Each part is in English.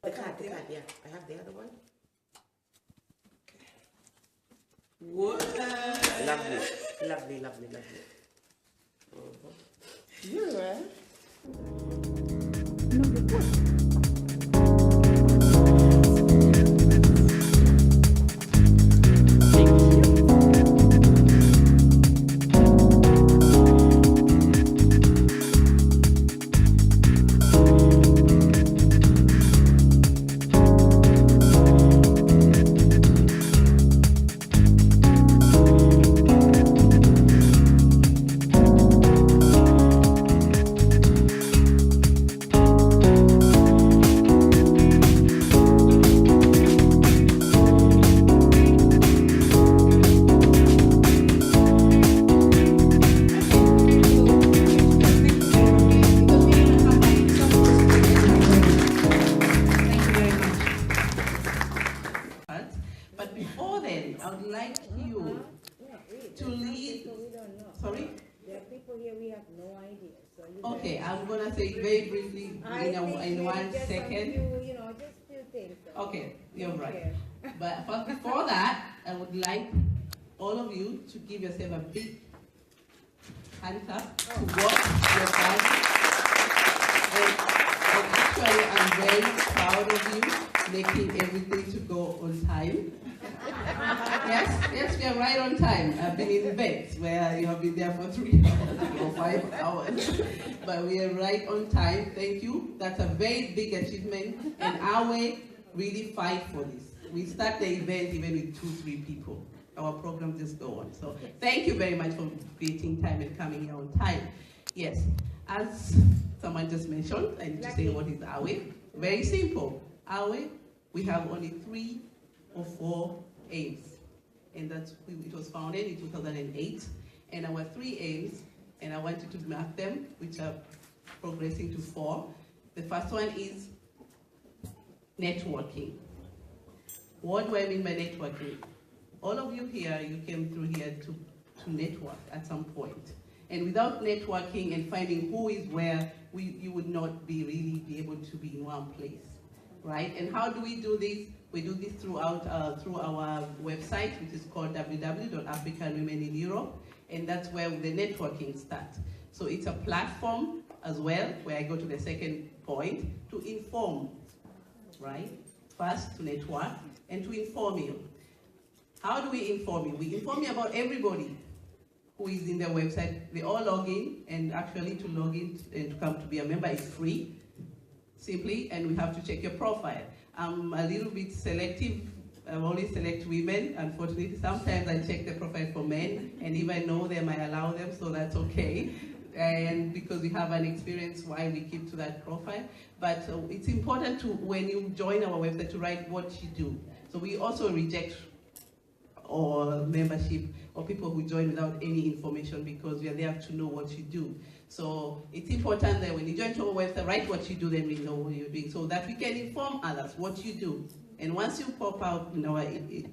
The card, yeah. I have the other one. What? Lovely. You're right. But before then, I would like you to lead. Sorry? There are people here we have no idea. So Okay, I'm gonna say very briefly in 1 second. Just few things. Okay, you're right. But first, before that, I would like all of you to give yourself a big hand clap to work your body. And actually, I'm very proud of you making everything to go on time. Yes, we are right on time. I've been in events where you have been there for 3 hours or 5 hours, but we are right on time. Thank you. That's a very big achievement, and our way really fight for this. We start the event even with 2-3 people. Our program just go on. So thank you very much for creating time and coming here on time. Yes, as someone just mentioned, I need to say what is AWE. Very simple. AWE, we have only 3 or 4 aims. And it was founded in 2008. And our 3 aims, and I want you to mark them, which are progressing to 4. The first one is networking. What do I mean by networking? All of you here, you came through here to network at some point. And without networking and finding who is where, you would not really be able to be in one place, right? And how do we do this? We do this through our website, which is called www.africanwomenineurope, and that's where the networking starts. So it's a platform as well, where I go to the second point, to inform, right? First, to network, and to inform you. How do we inform you? We inform you about everybody who is in the website. They all log in, and actually to log in and to come to be a member is free, simply, and we have to check your profile. I'm a little bit selective. I only select women, unfortunately. Sometimes I check the profile for men, and if I know them, I allow them, so that's okay. And because we have an experience why we keep to that profile. But it's important to, when you join our website, to write what you do. So we also reject or membership or people who join without any information, because we are there to know what you do. So it's important that when you join to our website, write what you do, then we know what you're doing, so that we can inform others what you do. And once you pop out,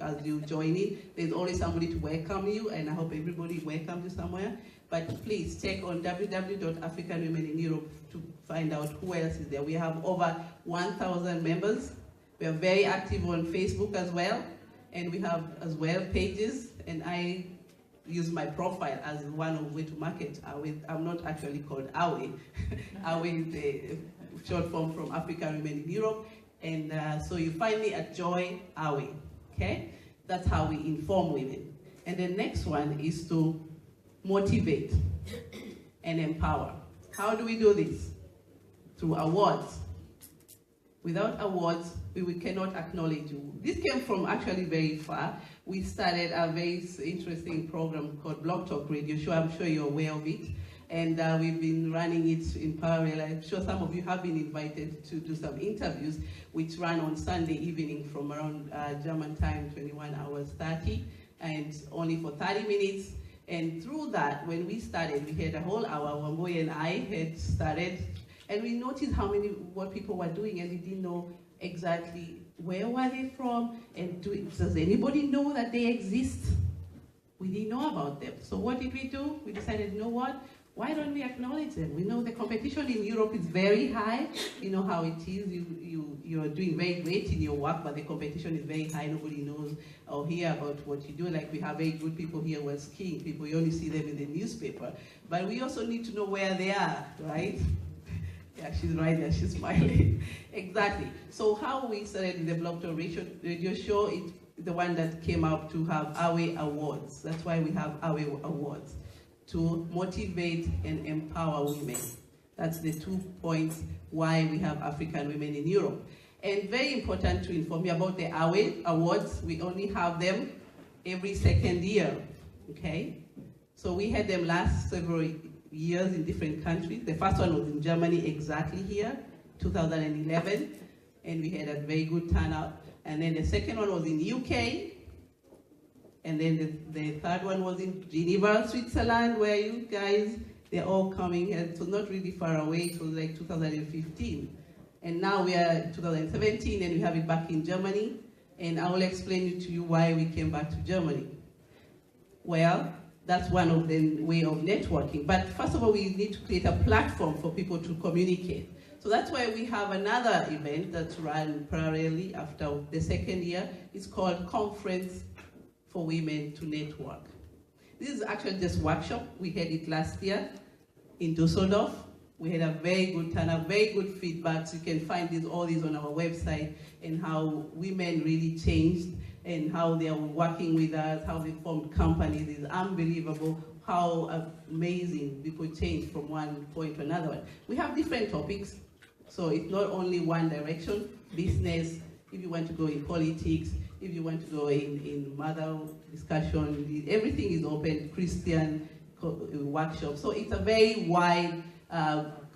as you join it, there's always somebody to welcome you, and I hope everybody welcomes you somewhere. But please check on www.africanwomenineurope to find out who else is there. We have over 1,000 members. We are very active on Facebook as well. And we have as well pages, and I use my profile as one of way to market. I'm not actually called AWE. AWE is the short form from African Women in Europe. And so you find me at Joy AWE, okay? That's how we inform women. And the next one is to motivate and empower. How do we do this? Through awards. Without awards, we cannot acknowledge you. This came from actually very far. We started a very interesting program called Blog Talk Radio. I'm sure you're aware of it. And we've been running it in parallel. I'm sure some of you have been invited to do some interviews, which run on Sunday evening from around German time, 21 hours 30, and only for 30 minutes. And through that, when we started, we had a whole hour. Wamboy and I had started, and we noticed what people were doing, and we didn't know exactly where were they from, and does anybody know that they exist? We didn't know about them. So what did we do? We decided, you know what? Why don't we acknowledge them? We know the competition in Europe is very high. You know how it is. You're doing very great in your work, but the competition is very high. Nobody knows or hear about what you do. Like we have very good people here who are skiing people. You only see them in the newspaper. But we also need to know where they are, right? Yeah, she's right there. She's smiling. Exactly. So how we started the Blog Talk Radio Show, it's the one that came up to have AWE Awards. That's why we have AWE Awards, to motivate and empower women. That's the 2 points why we have African women in Europe. And very important to inform you about the AWE Awards. We only have them every second year, okay? So we had them last several years in different countries. The first one was in Germany, exactly here, 2011, and we had a very good turnout. And then the second one was in UK, and then the third one was in Geneva, Switzerland, where you guys, they're all coming, and so not really far away. It was like 2015. And now we are in 2017, and we have it back in Germany, and I will explain to you why we came back to Germany. Well, that's one of the way of networking. But first of all, we need to create a platform for people to communicate. So that's why we have another event that's run parallelly after the second year. It's called Conference for Women to Network. This is actually just workshop. We had it last year in Dusseldorf. We had a very good turnout, very good feedback. So you can find all these on our website, and how women really changed and how they are working with us, how they formed companies. It's unbelievable how amazing people change from one point to another one. We have different topics, so it's not only one direction. Business, if you want to go in politics, if you want to go in mother discussion, everything is open, Christian workshop. So it's a very wide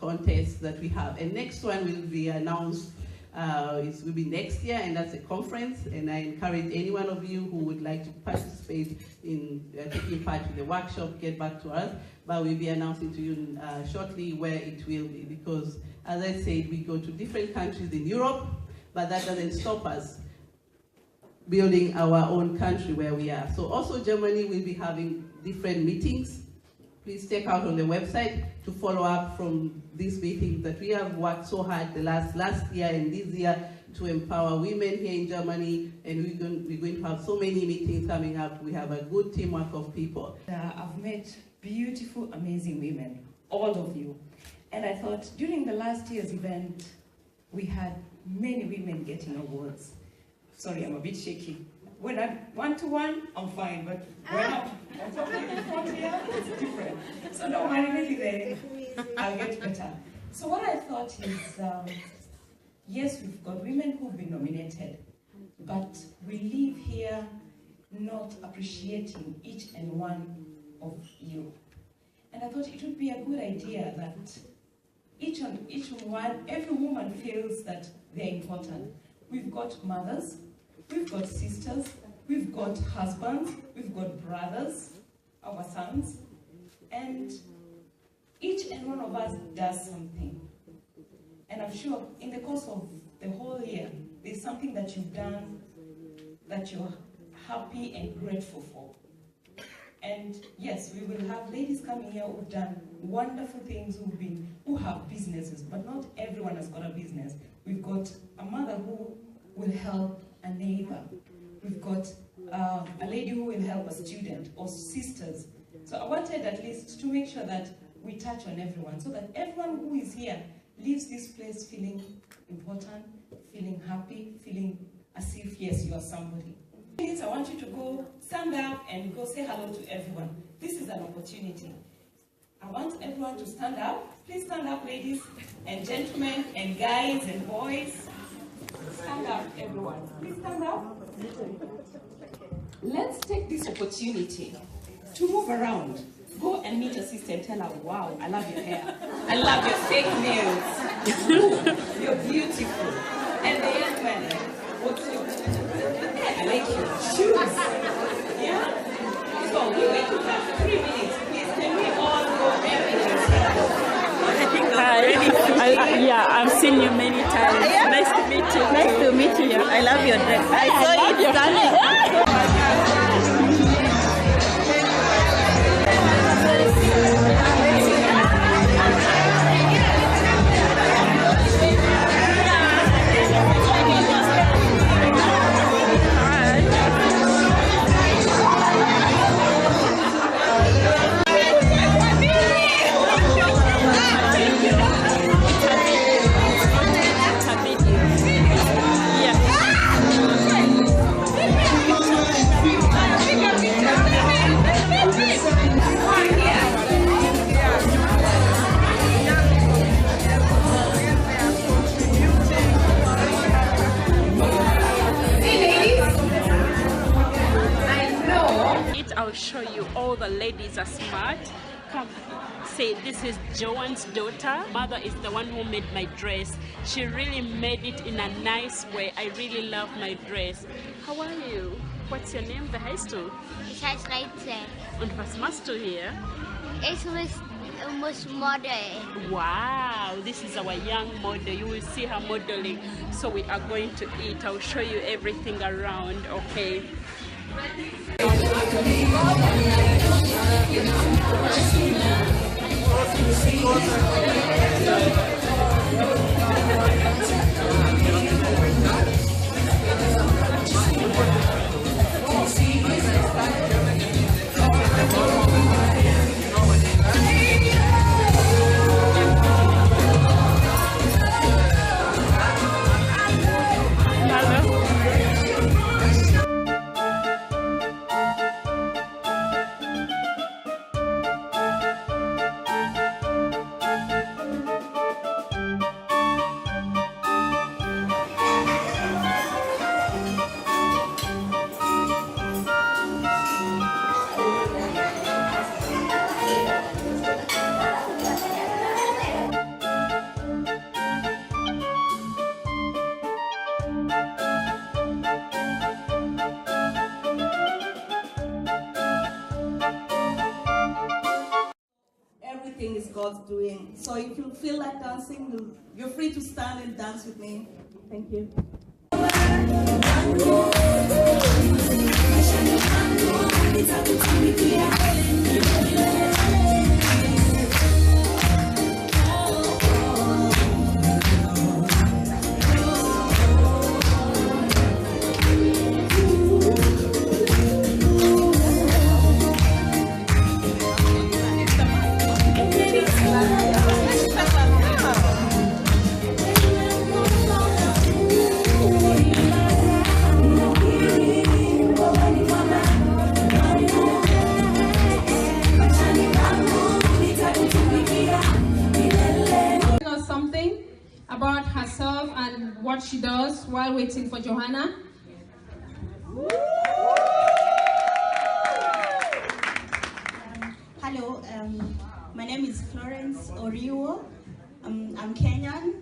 contest that we have. And next one will be announced, it will be next year, and that's a conference. And I encourage any one of you who would like to participate in taking part in the workshop, get back to us. But we'll be announcing to you shortly where it will be, because as I said, we go to different countries in Europe, but that doesn't stop us building our own country where we are. So also Germany will be having different meetings. Please check out on the website to follow up from these meetings that we have worked so hard the last year and this year to empower women here in Germany, and we're going to have so many meetings coming up. We have a good teamwork of people. I've met beautiful, amazing women, all of you. And I thought during the last year's event, we had many women getting awards. Sorry, I'm a bit shaky. When I'm one-to-one, I'm fine, but when I'm talking in front here, it's different. So don't worry, maybe then I'll get better. So what I thought is, yes, we've got women who've been nominated, but we leave here not appreciating each and one of you. And I thought it would be a good idea that every woman feels that they're important. We've got mothers, we've got sisters, we've got husbands, we've got brothers, our sons, and each and one of us does something. And I'm sure in the course of the whole year, there's something that you've done that you're happy and grateful for. And yes, we will have ladies coming here who've done wonderful things, who have businesses, but not everyone has got a business. We've got a mother who will help a neighbor. We've got a lady who will help a student, or sisters. So I wanted at least to make sure that we touch on everyone, so that everyone who is here leaves this place feeling important, feeling happy, feeling as if, yes, you are somebody. Please, I want you to go stand up and go say hello to everyone. This is an opportunity. I want everyone to stand up. Please stand up, ladies and gentlemen, and guys and boys. Stand up, everyone. Please stand up. Let's take this opportunity to move around. Go and meet your sister and tell her, wow, I love your hair. I love your fake nails. You're beautiful. And the young man, what's your... I like your shoes. Yeah? So we're going to have 3 minutes. Please, can we all go and yeah, I've seen you many times. Nice to meet you. Nice to meet you. Yeah. I love your dress. I saw you stunning. show you all the ladies are smart. Come, say this is Joanne's daughter. Mother is the one who made my dress. She really made it in a nice way. I really love my dress. How are you? What's your name? Wie heißt du? Ich heiße Leitze. Und was machst du hier? Ich muss modeln. Wow, this is our young model. You will see her modeling. So we are going to eat. I'll show you everything around, okay? Everything is God's doing. So if you feel like dancing, you're free to stand and dance with me. Thank you. About herself and what she does while waiting for Johanna. Hello, my name is Florence Oriwo. I'm Kenyan.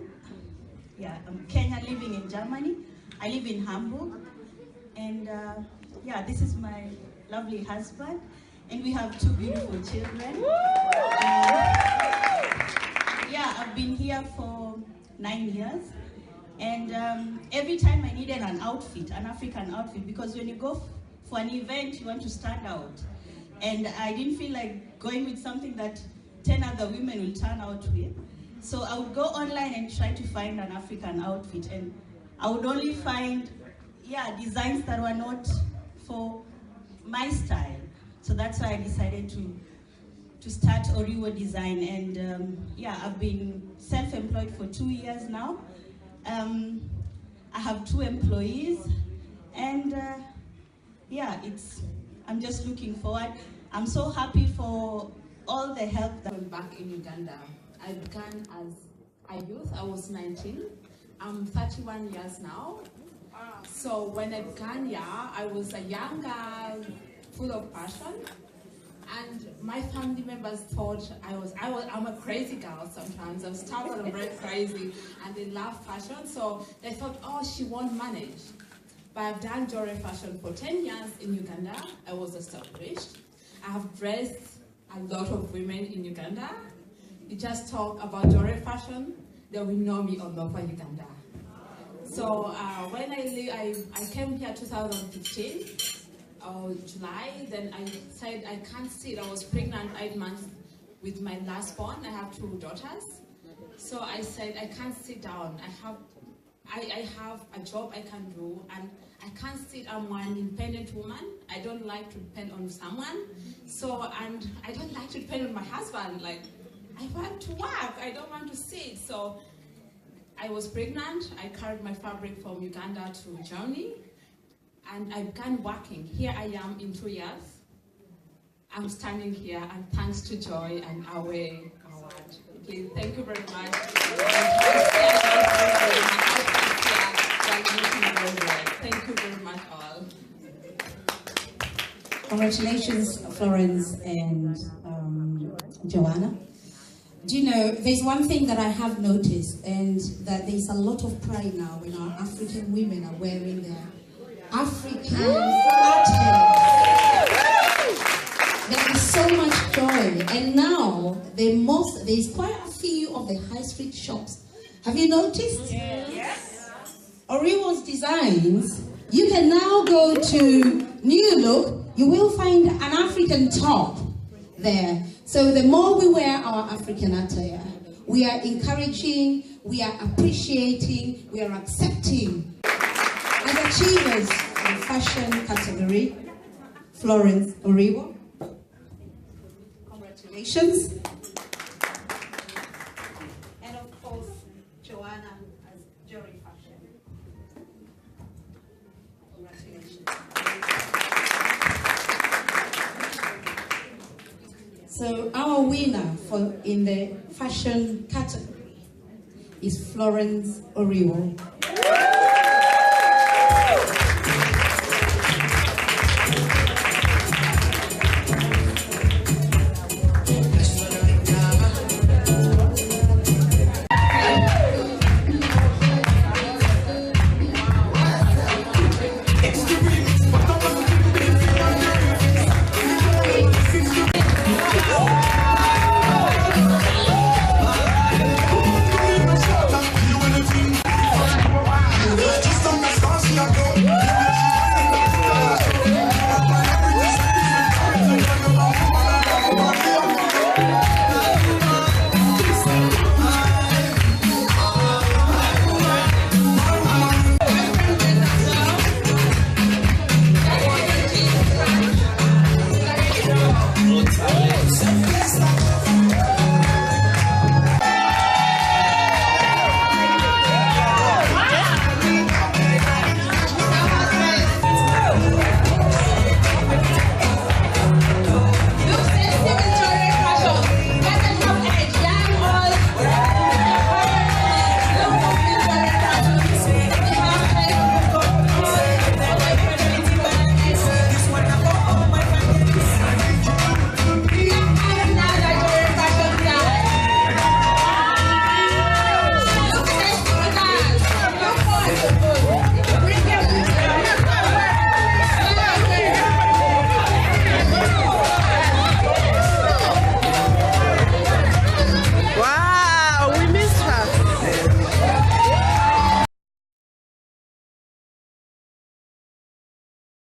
Yeah, I'm Kenyan living in Germany. I live in Hamburg. And yeah, this is my lovely husband. And we have 2 beautiful children. Yeah, I've been here for 9 years, and every time I needed an outfit, an African outfit, because when you go for an event, you want to stand out. And I didn't feel like going with something that 10 other women will turn out with. So I would go online and try to find an African outfit, and I would only find, yeah, designs that were not for my style. So that's why I decided to start Oriwo Design, and yeah, I've been self-employed for 2 years now. I have 2 employees, and yeah, I'm just looking forward. I'm so happy for all the help that back in Uganda. I began as a youth. I was 19. I'm 31 years now. So when I began here, I was a young girl, full of passion. And my family members thought I'm a crazy girl sometimes. I'm stubborn, I'm very crazy, and they love fashion. So they thought, oh, she won't manage. But I've done jewelry fashion for 10 years in Uganda. I was established. I have dressed a lot of women in Uganda. You just talk about jewelry fashion, they will know me all over Uganda. So when I came here 2015, July, then I said I can't sit. I was pregnant 8 months with my last born. I have 2 daughters. So I said I can't sit down. I have a job I can do, and I can't sit. I'm an independent woman. I don't like to depend on someone. So, and I don't like to depend on my husband. Like, I want to work. I don't want to sit. So I was pregnant. I carried my fabric from Uganda to Germany. And I began working. Here I am in 2 years. I'm standing here, and thanks to Joy and our award. Please, thank you very much. Thank you very much all. Congratulations, Florence and Joanna. Do you know, there's one thing that I have noticed, and that there's a lot of pride now when our African women are wearing their African attire. There is so much joy, and now there's quite a few of the high street shops. Have you noticed? Yes. Oriwo's designs. You can now go to New Look. You will find an African top there. So the more we wear our African attire, we are encouraging, we are appreciating, we are accepting. As achievers in the fashion category, Florence Oriwo. Congratulations. And of course, Joanna as Jury Fashion. Congratulations. So our winner in the fashion category is Florence Oriwo.